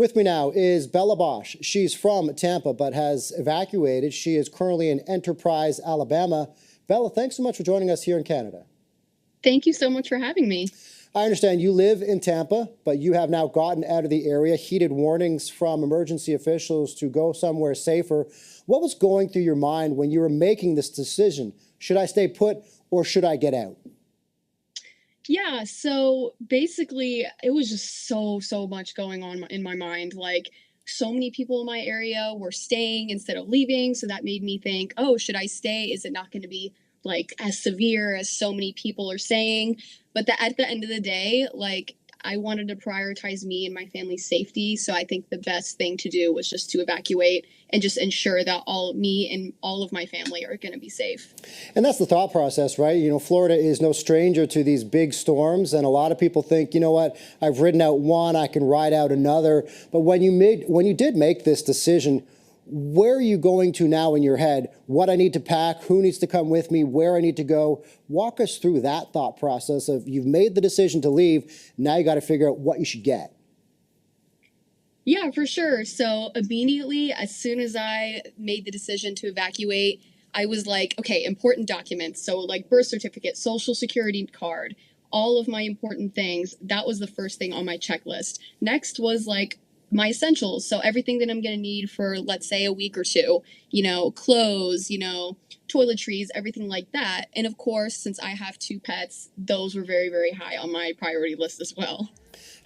With me now is Bella Bosch. She's from Tampa but has evacuated. She is currently in Enterprise, Alabama. Bella, thanks so much for joining us here in Canada. Thank you so much for having me. I understand you live in Tampa, but you have now gotten out of the area. Heated warnings from emergency officials to go somewhere safer. What was going through your mind when you were making this decision? Should I stay put or should I get out? Yeah, so basically, it was just so much going on in my mind. Like, so many people in my area were staying instead of leaving. So that made me think, oh, should I stay? Is it not going to be like as severe as so many people are saying? But at the end of the day, like, I wanted to prioritize me and my family's safety. So I think the best thing to do was just to evacuate and just ensure that me and all of my family are going to be safe. And that's the thought process, right? You know, Florida is no stranger to these big storms. And a lot of people think, you know what, I've ridden out one, I can ride out another. But when you did make this decision, where are you going to now in your head? What I need to pack, who needs to come with me, where I need to go? Walk us through that thought process of you've made the decision to leave. Now you got to figure out what you should get. Yeah, for sure. So immediately, as soon as I made the decision to evacuate, I was like, okay, important documents. So like birth certificate, social security card, all of my important things. That was the first thing on my checklist. Next was like my essentials. So everything that I'm going to need for, let's say, a week or two, clothes, toiletries, everything like that. And of course, since I have two pets, those were very high on my priority list as well.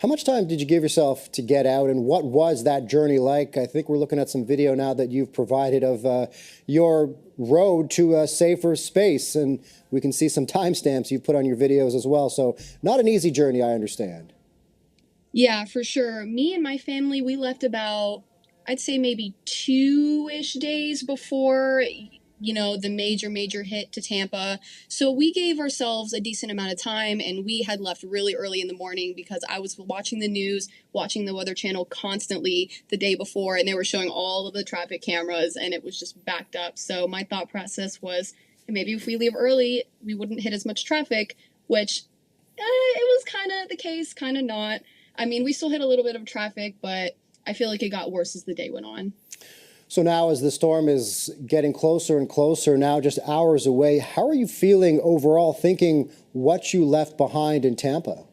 How much time did you give yourself to get out, and what was that journey like? I think we're looking at some video now that you've provided of your road to a safer space, and we can see some timestamps you've put on your videos as well. So not an easy journey, I understand. Yeah, for sure. Me and my family, we left about, I'd say maybe 2-ish days before, the major hit to Tampa. So we gave ourselves a decent amount of time, and we had left really early in the morning because I was watching the news, watching the Weather Channel constantly the day before, and they were showing all of the traffic cameras, and it was just backed up. So my thought process was, maybe if we leave early, we wouldn't hit as much traffic, which it was kind of the case, kind of not. I mean, we still hit a little bit of traffic, but I feel like it got worse as the day went on. So now as the storm is getting closer and closer, now just hours away, how are you feeling overall, thinking what you left behind in Tampa?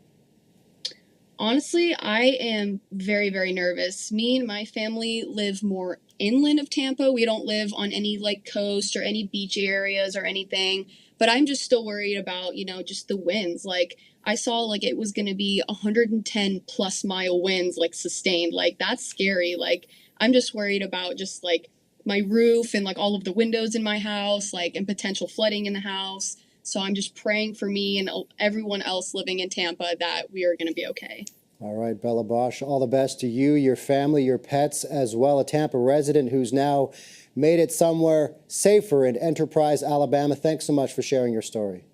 Honestly, I am very nervous. Me and my family live more inland of Tampa. We don't live on any coast or any beach areas or anything, but I'm just still worried about, just the winds. Like, I saw it was going to be 110 plus mile winds, sustained. That's scary. I'm just worried about just my roof and all of the windows in my house, and potential flooding in the house. So I'm just praying for me and everyone else living in Tampa that we are going to be okay. All right, Bella Bosch, all the best to you, your family, your pets as well. A Tampa resident who's now made it somewhere safer in Enterprise, Alabama. Thanks so much for sharing your story.